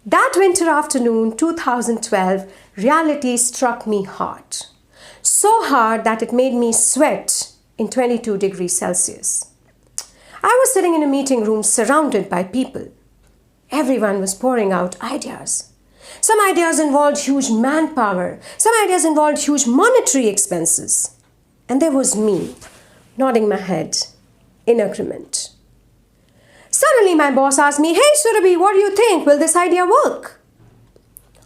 That winter afternoon, 2012, reality struck me hard. So hard that it made me sweat in 22 degrees Celsius. I was sitting in a meeting room surrounded by people. Everyone was pouring out ideas. Some ideas involved huge manpower. Some ideas involved huge monetary expenses. And there was me, nodding my head in agreement. Suddenly my boss asked me, "Hey Surabhi, what do you think? Will this idea work?"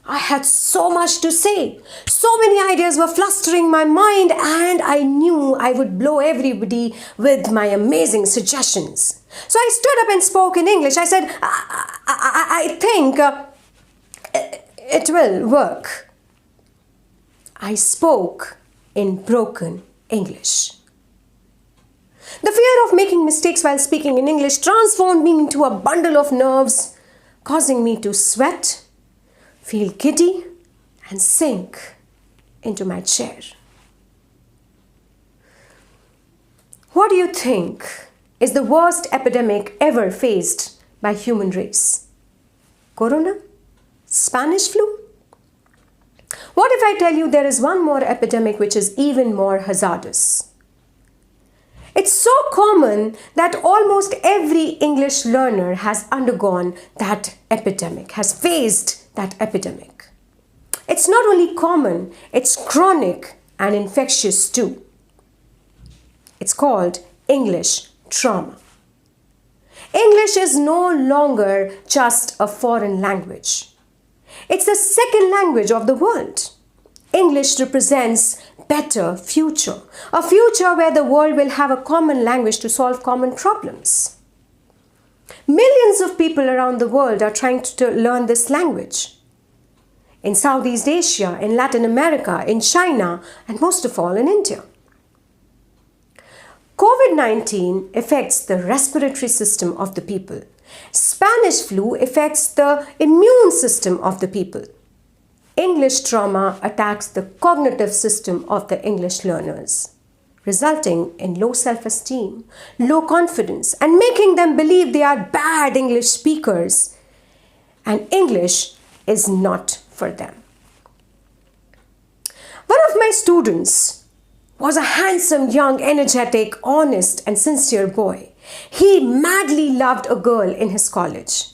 I had so much to say. So many ideas were flustering my mind, and I knew I would blow everybody with my amazing suggestions. So I stood up and spoke in English. I said, I think it will work. I spoke in broken English. The fear of making mistakes while speaking in English transformed me into a bundle of nerves, causing me to sweat, feel giddy, and sink into my chair. What do you think is the worst epidemic ever faced by human race? Corona? Spanish flu? What if I tell you there is one more epidemic which is even more hazardous? It's so common that almost every English learner has undergone that epidemic, has faced that epidemic. It's not only common, it's chronic and infectious too. It's called English trauma. English is no longer just a foreign language. It's the second language of the world. English represents better future, a future where the world will have a common language to solve common problems. Millions of people around the world are trying to learn this language. In Southeast Asia, in Latin America, in China, and most of all in India. COVID-19 affects the respiratory system of the people. Spanish flu affects the immune system of the people. English trauma attacks the cognitive system of the English learners, resulting in low self-esteem, low confidence, and making them believe they are bad English speakers, and English is not for them. One of my students was a handsome, young, energetic, honest, and sincere boy. He madly loved a girl in his college.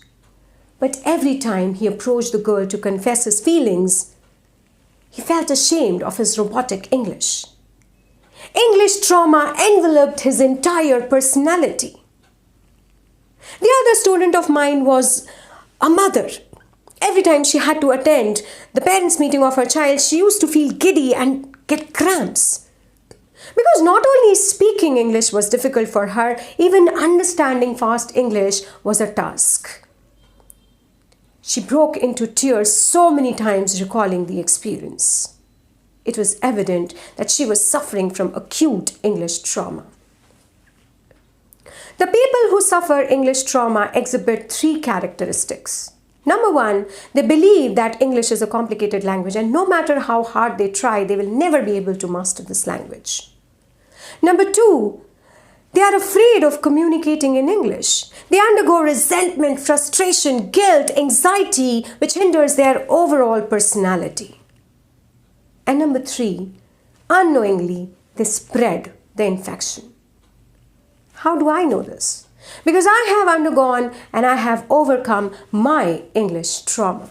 But every time he approached the girl to confess his feelings, he felt ashamed of his robotic English. English trauma enveloped his entire personality. The other student of mine was a mother. Every time she had to attend the parents' meeting of her child, she used to feel giddy and get cramps. Because not only speaking English was difficult for her, even understanding fast English was a task. She broke into tears so many times recalling the experience. It was evident that she was suffering from acute English trauma. The people who suffer English trauma exhibit three characteristics. Number one, they believe that English is a complicated language, and no matter how hard they try, they will never be able to master this language. Number two, they are afraid of communicating in English. They undergo resentment, frustration, guilt, anxiety, which hinders their overall personality. And number three, unknowingly, they spread the infection. How do I know this? Because I have undergone and I have overcome my English trauma.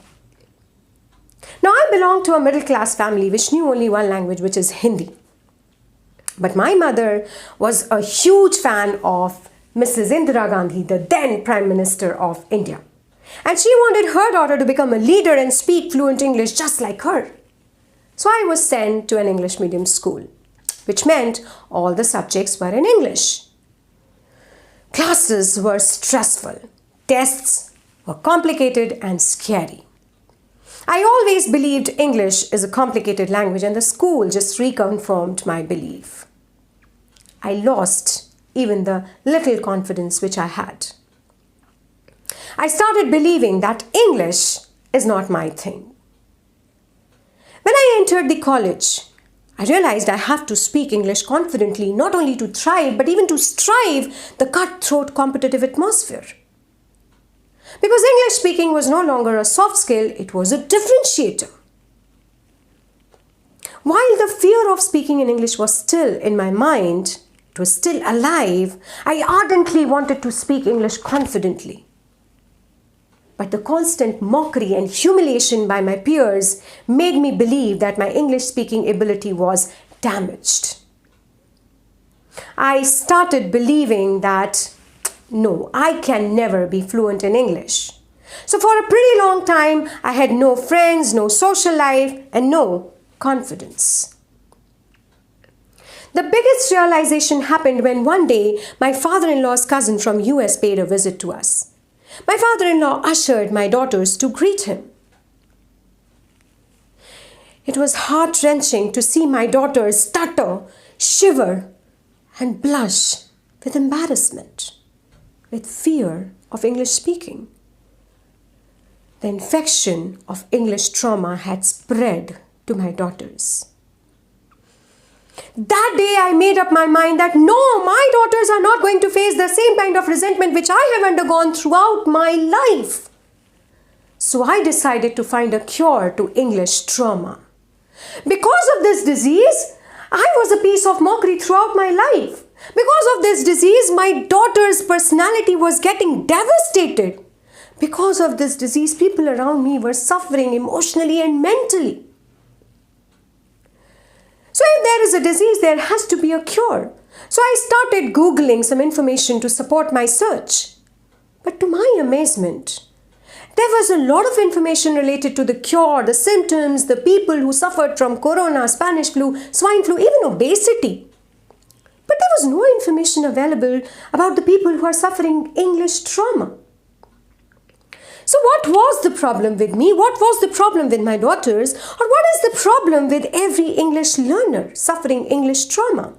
Now, I belong to a middle-class family which knew only one language, which is Hindi. But my mother was a huge fan of Mrs. Indira Gandhi, the then Prime Minister of India. And she wanted her daughter to become a leader and speak fluent English just like her. So I was sent to an English medium school, which meant all the subjects were in English. Classes were stressful. Tests were complicated and scary. I always believed English is a complicated language, and the school just reconfirmed my belief. I lost even the little confidence which I had. I started believing that English is not my thing. When I entered the college, I realized I have to speak English confidently, not only to thrive, but even to strive the cutthroat competitive atmosphere. Because English speaking was no longer a soft skill, it was a differentiator. While the fear of speaking in English was still in my mind, it was still alive, I ardently wanted to speak English confidently. But the constant mockery and humiliation by my peers made me believe that my English speaking ability was damaged. I started believing that, no, I can never be fluent in English. So for a pretty long time, I had no friends, no social life, and no confidence. The biggest realization happened when one day my father-in-law's cousin from US paid a visit to us. My father-in-law ushered my daughters to greet him. It was heart-wrenching to see my daughters stutter, shiver, and blush with embarrassment, with fear of English speaking. The infection of English trauma had spread to my daughters. That day I made up my mind that no, my daughters are not going to face the same kind of resentment which I have undergone throughout my life. So I decided to find a cure to English trauma. Because of this disease, I was a piece of mockery throughout my life. Because of this disease, my daughter's personality was getting devastated. Because of this disease, people around me were suffering emotionally and mentally. So if there is a disease, there has to be a cure. So I started Googling some information to support my search. But to my amazement, there was a lot of information related to the cure, the symptoms, the people who suffered from corona, Spanish flu, swine flu, even obesity. But there was no information available about the people who are suffering English trauma. So what was the problem with me? What was the problem with my daughters? Or what is the problem with every English learner suffering English trauma?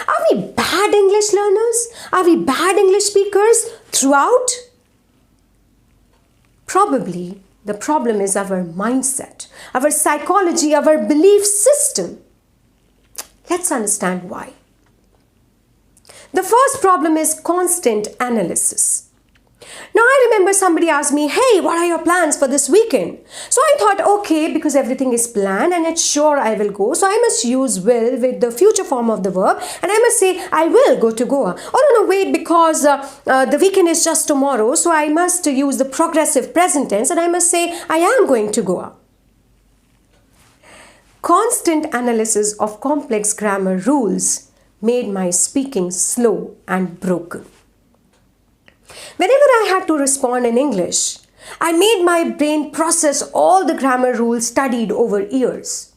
Are we bad English learners? Are we bad English speakers throughout? Probably the problem is our mindset, our psychology, our belief system. Let's understand why. The first problem is constant analysis. Now I remember somebody asked me, hey, what are your plans for this weekend? So I thought, okay, because everything is planned and it's sure I will go. So I must use will with the future form of the verb. And I must say, I will go to Goa. Oh, no, wait, because the weekend is just tomorrow. So I must use the progressive present tense and I must say, I am going to Goa. Constant analysis of complex grammar rules made my speaking slow and broken. Whenever I had to respond in English, I made my brain process all the grammar rules studied over years.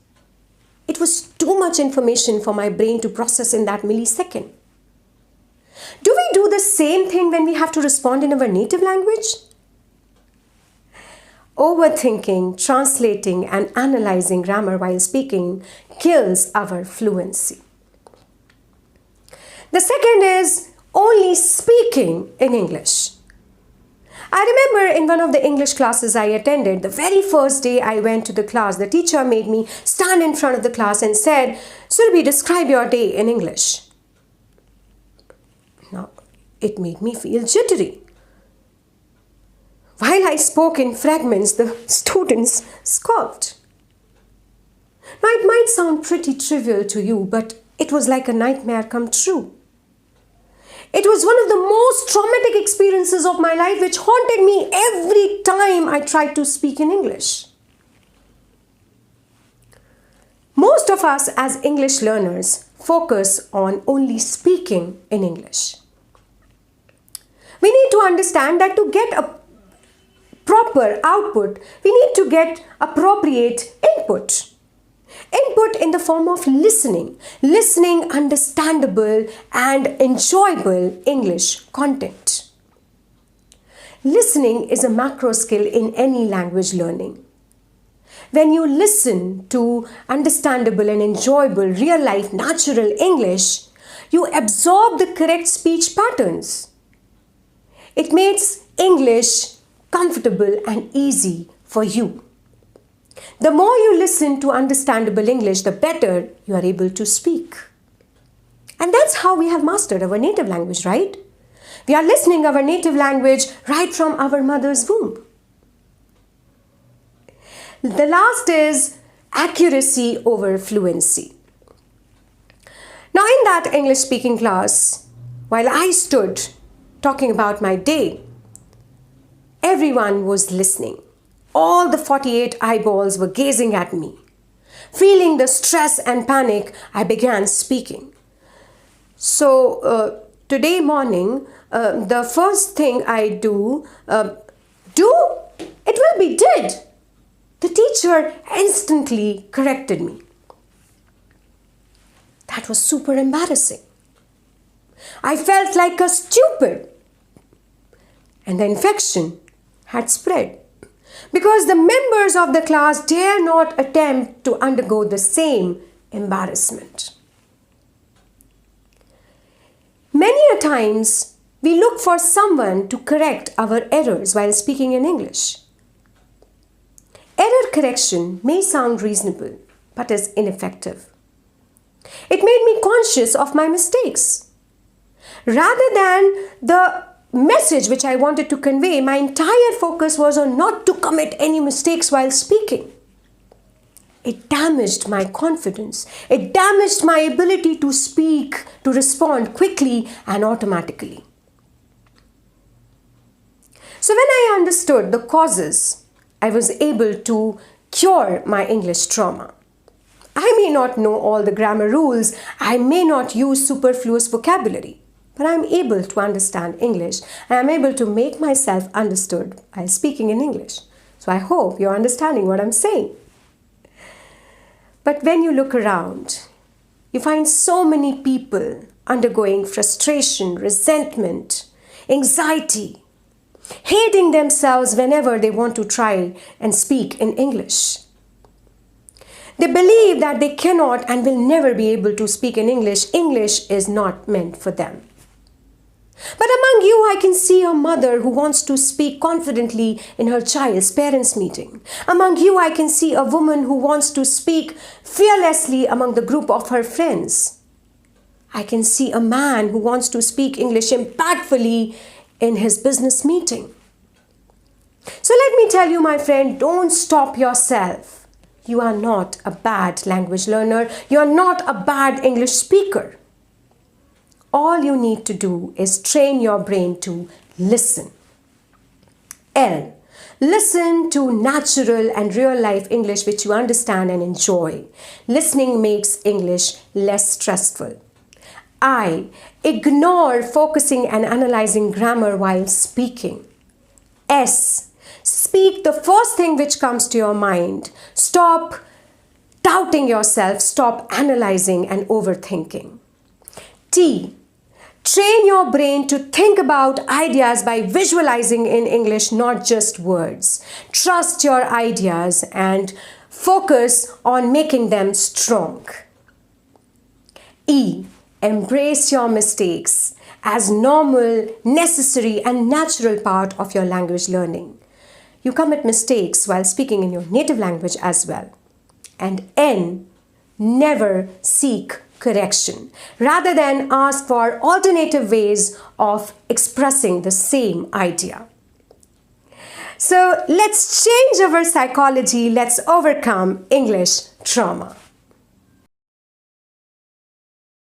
It was too much information for my brain to process in that millisecond. Do we do the same thing when we have to respond in our native language? Overthinking, translating, and analyzing grammar while speaking kills our fluency. The second is only speaking in English. I remember in one of the English classes I attended, the very first day I went to the class, the teacher made me stand in front of the class and said, Surabhi, describe your day in English. Now, it made me feel jittery. While I spoke in fragments, the students scoffed. Now, it might sound pretty trivial to you, but it was like a nightmare come true. It was one of the most traumatic experiences of my life which haunted me every time I tried to speak in English. Most of us as English learners focus on only speaking in English. We need to understand that to get a proper output, we need to get appropriate input. Input in the form of listening understandable and enjoyable English content. Listening is a macro skill in any language learning. When you listen to understandable and enjoyable real-life natural English, you absorb the correct speech patterns. It makes English comfortable and easy for you. The more you listen to understandable English, the better you are able to speak. And that's how we have mastered our native language, right? We are listening our native language right from our mother's womb. The last is accuracy over fluency. Now, in that English speaking class, while I stood talking about my day, everyone was listening. All the 48 eyeballs were gazing at me. Feeling the stress and panic, I began speaking. So, today morning, the first thing I do, it will be did. The teacher instantly corrected me. That was super embarrassing. I felt like a stupid. And the infection had spread because the members of the class dare not attempt to undergo the same embarrassment. Many a times, we look for someone to correct our errors while speaking in English. Error correction may sound reasonable, but is ineffective. It made me conscious of my mistakes. Rather than the message which I wanted to convey, my entire focus was on not to commit any mistakes while speaking. It damaged my confidence. It damaged my ability to speak, to respond quickly and automatically. So when I understood the causes, I was able to cure my English trauma. I may not know all the grammar rules. I may not use superfluous vocabulary. But I'm able to understand English and I'm able to make myself understood while speaking in English. So I hope you're understanding what I'm saying. But when you look around, you find so many people undergoing frustration, resentment, anxiety, hating themselves whenever they want to try and speak in English. They believe that they cannot and will never be able to speak in English. English is not meant for them. But among you, I can see a mother who wants to speak confidently in her child's parents' meeting. Among you, I can see a woman who wants to speak fearlessly among the group of her friends. I can see a man who wants to speak English impactfully in his business meeting. So let me tell you, my friend, don't stop yourself. You are not a bad language learner. You are not a bad English speaker. All you need to do is train your brain to listen. L. Listen to natural and real-life English which you understand and enjoy. Listening makes English less stressful. I. Ignore focusing and analyzing grammar while speaking. S. Speak the first thing which comes to your mind. Stop doubting yourself. Stop analyzing and overthinking. T. Train your brain to think about ideas by visualizing in English, not just words. Trust your ideas and focus on making them strong. E. Embrace your mistakes as normal, necessary, and natural part of your language learning. You commit mistakes while speaking in your native language as well. And N. Never seek correction. Rather than ask for alternative ways of expressing the same idea. So let's change our psychology. Let's overcome English trauma.